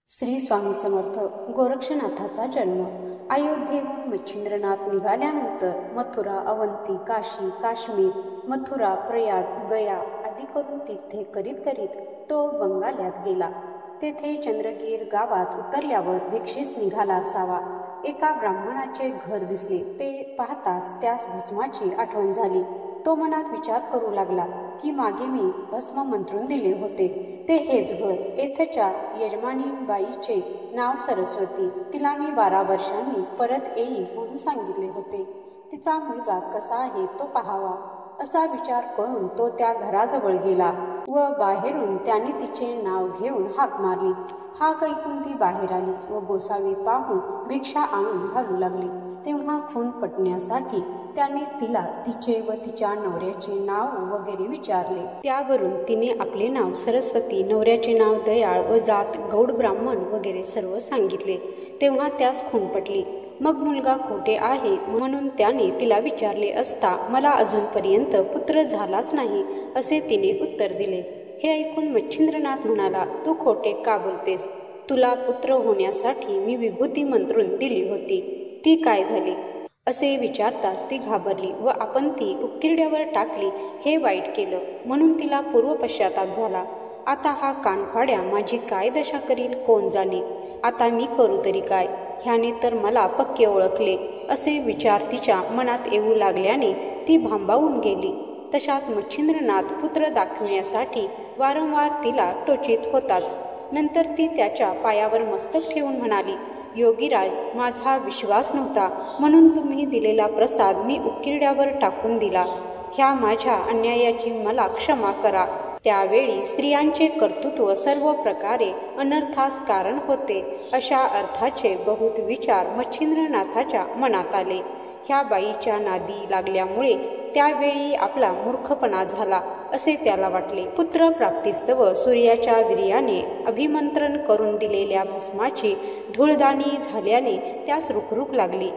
श्री स्वामी समर्थ. गोरक्षनाथाचा जन्म. अयोध्येहून मच्छिंद्रनाथ निघाल्यानंतर मथुरा, अवंती, काशी, काश्मीर, मथुरा, प्रयाग, गया आदी करून तीर्थे करीत करीत तो बंगाल्यात गेला. तेथे चंद्रगीर गावात उतरल्यावर भिक्षेस निघाला असावा. एका ब्राह्मणाचे घर दिसले. ते पाहताच त्यास भस्माची आठवण झाली. तो मनात विचार करू लागला की मागे मी भस्म मंत्रून दिले होते ते हेच घर. येथच्या यजमानीबाईचे नाव सरस्वती. तिला मी 12 वर्षांनी परत येईल म्हणून सांगितले होते. तिचा मुलगा कसा आहे तो पाहावा असा विचार करून तो त्या घराजवळ गेला व बाहेरून त्याने तिचे नाव घेऊन हाक मारली. हाक ऐकून ती बाहेर आली व गोसावी पाहून भिक्षा आणून घालू लागली. तेव्हा खून पटण्यासाठी त्याने तिला तिचे व तिच्या नवऱ्याचे नाव वगैरे विचारले. त्यावरून तिने आपले नाव सरस्वती, नवऱ्याचे नाव दयाळ व जात गौड ब्राह्मण वगैरे सर्व सांगितले. तेव्हा त्यास खून पटली. मग मुलगा कोठे आहे म्हणून त्याने तिला विचारले असता मला अजूनपर्यंत पुत्र झालाच नाही असे तिने उत्तर दिले. हे ऐकून मच्छिंद्रनाथ म्हणाला, तू खोटे का बोलतेस? तुला पुत्र होण्यासाठी मी विभूती मंत्रून दिली होती, ती काय झाली? असे विचारताच ती घाबरली व आपण ती उकिरड्यावर टाकली. हे वाईट केलं म्हणून तिला पूर्व पश्चाताप झाला. आता हा कानफाड्या माझी काय दशा करील कोण जाणे. आता मी करू तरी काय? ह्याने तर मला पक्के ओळखले असे विचार तिच्या मनात येऊ लागल्याने ती भांबावून गेली. तशात मच्छिंद्रनाथ पुत्र दाखविण्यासाठी वारंवार तिला टोचित होताच. नंतर ती त्याच्या पायावर मस्तक ठेवून म्हणाली, योगीराज, माझा विश्वास नव्हता म्हणून तुम्ही दिलेला प्रसाद मी उकिरड्यावर टाकून दिला. ह्या माझ्या अन्यायाची मला क्षमा करा. त्यावेळी स्त्रियांचे कर्तृत्व सर्व प्रकारे अनर्थास कारण होते अशा अर्थाचे बहुत विचार मच्छिंद्रनाथाच्या मनात आले. ह्या बाईच्या नादी लागल्यामुळे त्यावेळी आपला मूर्खपणा झाला असे त्याला वाटले. पुत्र प्राप्तीस्तव सूर्याच्या वीर्याने अभिमंत्रण करून दिलेल्या भस्माची धूळदाणी झाल्याने त्यास रुखरुख लागली.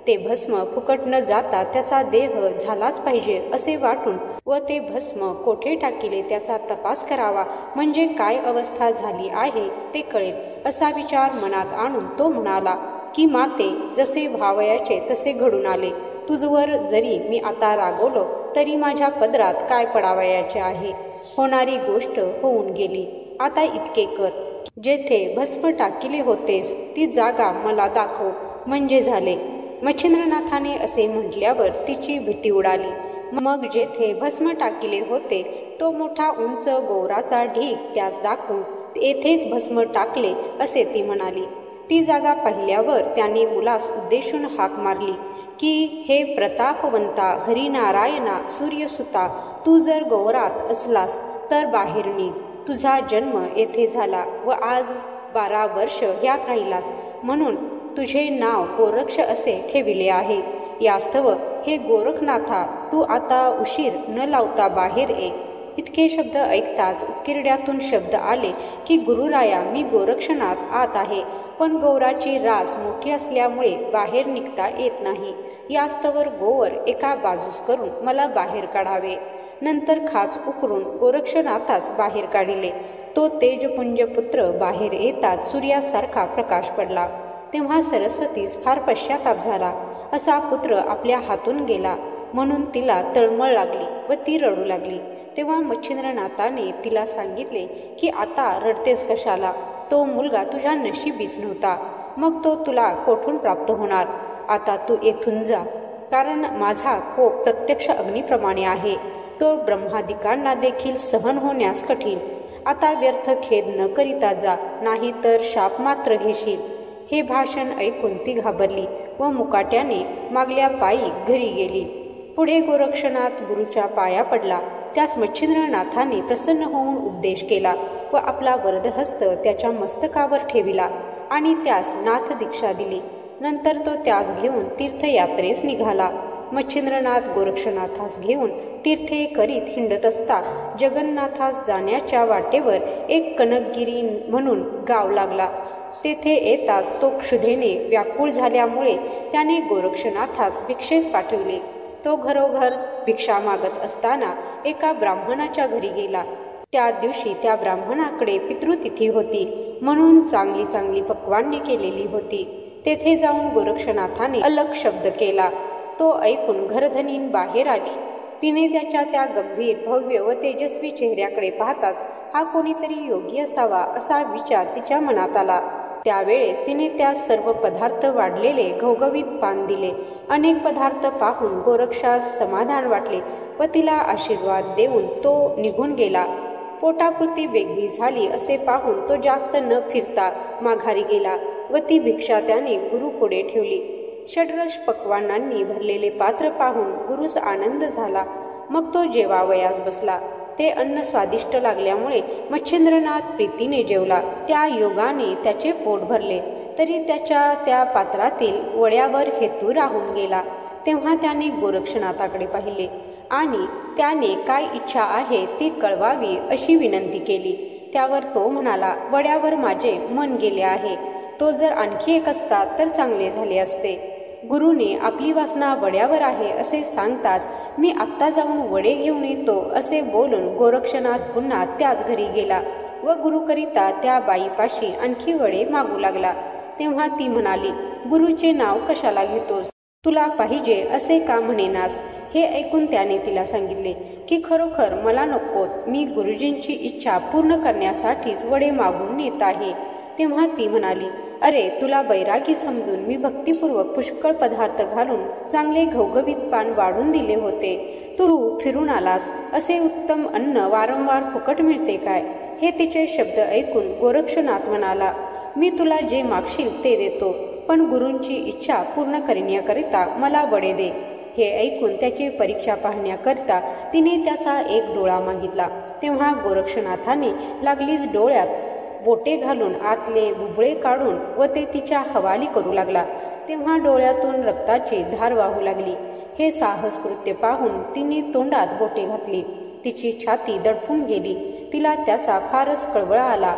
ते भस्म फुकट न जाता त्याचा देह झालाच पाहिजे असे वाटून व ते भस्म कोठे टाकिले त्याचा तपास करावा म्हणजे काय अवस्था झाली आहे ते कळेल असा विचार मनात आणून तो म्हणाला की माते, जसे व्हावयाचे तसे घडून आले. तुझवर जरी मी आता रागवलो तरी माझ्या पदरात काय पडावयाचे आहे. होणारी गोष्ट होऊन गेली. आता इतके कर, जेथे भस्म टाकिले होतेस ती जागा मला दाखव म्हणजे झाले. मच्छिंद्रनाथाने असे म्हटल्यावर तिची भीती उडाली. मग जेथे भस्म टाकिले होते तो मोठा उंच गोराचा ढीग त्यास दाखवून येथेच भस्म टाकले असे ती म्हणाली. ती जागा पाहिल्यावर त्याने मुलास उद्देशून हाक मारली की हे प्रतापवंता हरिनारायणा सूर्यसुता, तू जर गोवरात असलास तर बाहेर निघ. तुझा जन्म येथे झाला व आज 12 वर्ष ह्यात राहिलास म्हणून तुझे नाव गोरक्ष असे ठेविले आहे. यास्तव हे गोरखनाथा, तू आता उशीर न लावता बाहेर ये. इतके शब्द ऐकताच उकिरड्यातून शब्द आले की गुरुराया, मी गोरक्षनाथ आत आहे, पण गौराची रास मोठी असल्यामुळे बाहेर निघता येत नाही. यास्तवर गोवर एका बाजूस करून मला बाहेर काढावे. नंतर खाच उकरून गोरक्षनाथास बाहेर काढिले. तो तेजपुंज पुत्र बाहेर येताच सूर्यासारखा प्रकाश पडला. तेव्हा सरस्वतीस फार पश्चाताप झाला. असा पुत्र आपल्या हातून गेला म्हणून तिला तळमळ लागली व ती रडू लागली. तेव्हा मच्छिंद्रनाथाने तिला सांगितले की आता रडतेस कशाला? तो मुलगा तुझ्या नशिबीच नव्हता, मग तो तुला कोठून प्राप्त होणार? आता तू येथून जा, कारण माझा कोप प्रत्यक्ष अग्निप्रमाणे आहे. तो ब्रह्मादिकांना देखील सहन होण्यास कठीण. आता व्यर्थ खेद न करिता जा, नाही तर शाप मात्र घेशील. हे भाषण ऐकून ती घाबरली व मुकाट्याने मागल्या पायी घरी गेली. पुढे गोरक्षनाथ गुरुच्या पाया पडला. त्यास मच्छिंद्रनाथाने प्रसन्न होऊन उपदेश केला व आपला वरदहस्त त्याच्या मस्तकावर ठेविला आणि त्यास नाथ दीक्षा दिली. नंतर तो त्यास घेऊन तीर्थयात्रेस निघाला. मच्छिंद्रनाथ गोरक्षनाथास घेऊन तीर्थे करीत हिंडत असता जगन्नाथास जाण्याच्या वाटेवर एक कनकगिरी म्हणून गाव लागला. तेथे येताच तो क्षुधेने व्याकुळ झाल्यामुळे त्याने गोरक्षनाथास भिक्षेस पाठविले. तो घरोघर भिक्षा मागत असताना एका ब्राह्मणाच्या घरी गेला. त्या दिवशी त्या ब्राह्मणाकडे पितृतिथी होती, म्हणून चांगली चांगली पक्वान्ने केलेली होती. तेथे जाऊन गोरक्षनाथाने अलग शब्द केला. तो ऐकून घरधनीन बाहेर आली. तिने त्याच्या त्या गंभीर, भव्य व तेजस्वी चेहऱ्याकडे पाहताच हा कोणीतरी योगी असावा असा विचार तिच्या मनात आला. त्यावेळेस तिने त्या सर्व पदार्थ वाढलेले घवघवीत पान दिले. अनेक पदार्थ पाहून गोरक्षास समाधान वाटले व तिला आशीर्वाद देऊन तो निघून गेला. पोटापुरती वेगळी झाली असे पाहून तो जास्त न फिरता माघारी गेला व ती भिक्षा त्याने गुरुपुढे ठेवली. षड्रस पक्वान्नांनी भरलेले पात्र पाहून गुरुस आनंद झाला. मग तो जेवावयास बसला. ते अन्न स्वादिष्ट लागल्यामुळे मच्छिंद्रनाथ प्रीतीने जेवला. त्या योगाने त्याचे पोट भरले, तरी त्याच्या त्या पात्रातील वड्यावर हेतू राहून गेला. तेव्हा त्याने गोरक्षनाथाकडे पाहिले आणि त्याने काय इच्छा आहे ती कळवावी अशी विनंती केली. त्यावर तो म्हणाला, वड्यावर माझे मन गेले आहे. तो जर आणखी एक असता तर चांगले झाले असते. गुरुने आपली वासना वड्यावर आहे असे सांगताच मी आत्ता जाऊन वडे घेऊन येतो असे बोलून गोरक्षनाथ पुन्हा त्याच घरी गेला व गुरुकरिता त्या बाईपाशी आणखी वडे मागू लागला. तेव्हा ती म्हणाली, गुरुचे नाव कशाला घेतोस? तुला पाहिजे असे का म्हणेनास? हे ऐकून त्याने तिला सांगितले की खरोखर मला नकोत, मी गुरुजींची इच्छा पूर्ण करण्यासाठीच वडे मागून नेत आहे. तेव्हा ती म्हणाली, अरे तुला बैरागी समजून मी भक्तिपूर्वक पुष्कळ पदार्थ घालून चांगले घवघवीत पान वाढून दिले होते. तू फिरून आलास, असे उत्तम अन्न वारंवार फुकट मिळते काय? हे तिचे शब्द ऐकून गोरक्षनाथ म्हणाला, मी तुला जे मागशील ते देतो, पण गुरूंची इच्छा पूर्ण करण्याकरिता मला वडे दे. हे ऐकून त्याची परीक्षा पाहण्याकरिता तिने त्याचा एक डोळा मागितला. तेव्हा गोरक्षनाथाने लागलीच डोळ्यात बोटे घालून आतले बुबळे काढून व ते तिच्या हवाली करू लागला. तेव्हा डोळ्यातून रक्ताची धार वाहू लागली. हे साहस कृत्य पाहून तिने तोंडात बोटे घातली. तिची छाती दडपून गेली. तिला त्याचा फारच कळवळा आला.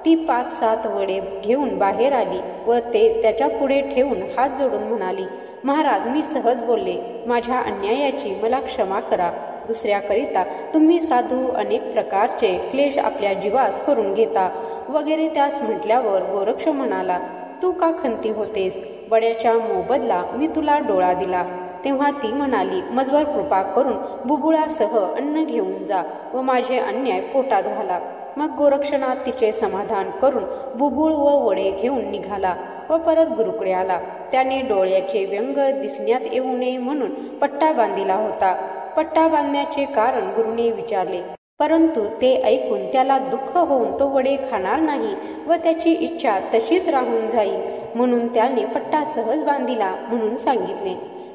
ती 5-7 वडे घेऊन बाहेर आली व ते त्याच्या पुढे ठेवून हात जोडून म्हणाली, महाराज, मी सहज बोलले. माझ्या अन्यायाची मला क्षमा करा. दुसऱ्याकरिता तुम्ही साधू अनेक प्रकारचे क्लेश आपल्या जीवास करून घेता वगैरे त्यास म्हटल्यावर गोरक्ष म्हणाला, तू का खंती होतेस? वड्याच्या मोबदला मी तुला डोळा दिला. तेव्हा ती म्हणाली, मजवर कृपा करून बुबुळासह अन्न घेऊन जा व माझे अन्याय पोटात घाला. मग गोरक्षनाथ तिचे समाधान करून बुबुळ व वडे घेऊन निघाला व परत गुरुकडे आला. त्याने डोळ्याचे व्यंग दिसण्यात येऊ नये म्हणून पट्टा बांधिला होता. पट्टा बांधण्याचे कारण गुरुने विचारले, परंतु ते ऐकून त्याला दुःख होऊन तो वडे खाणार नाही व त्याची इच्छा तशीच राहून जाईल म्हणून त्याने पट्टा सहज बांधिला म्हणून सांगितले.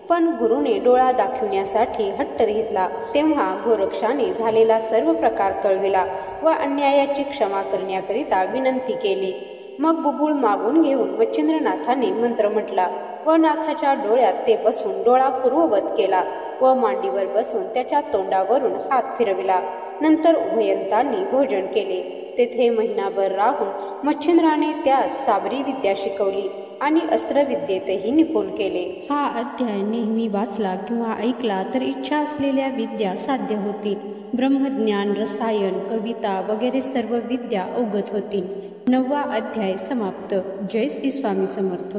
पण गुरुने डोळा दाखविण्यासाठी हट्ट घेतला. तेव्हा गोरक्षाने झालेला सर्व प्रकार कळविला व अन्यायाची क्षमा करण्याकरिता विनंती केली. मग बुबुळ मागून घेऊन मच्छिंद्रनाथाने मंत्र म्हटला व नाथाच्या डोळ्यात ते बसून डोळा पूर्ववत केला व मांडीवर बसून त्याच्या तोंडावरून हात फिरविला. नंतर उभयंतांनी भोजन केले. तेथे महिनाभर राहून मच्छिंद्राने त्यास साबरी विद्या शिकवली आणि अस्त्रविद्येतही निपुण केले. हा अध्याय नेहमी वाचला किंवा ऐकला तर इच्छा असलेल्या विद्या साध्य होतील. ब्रह्मज्ञान, रसायन, कविता वगैरे सर्व विद्या अवगत होतील. 9वा अध्याय समाप्त. जय श्री स्वामी समर्थ.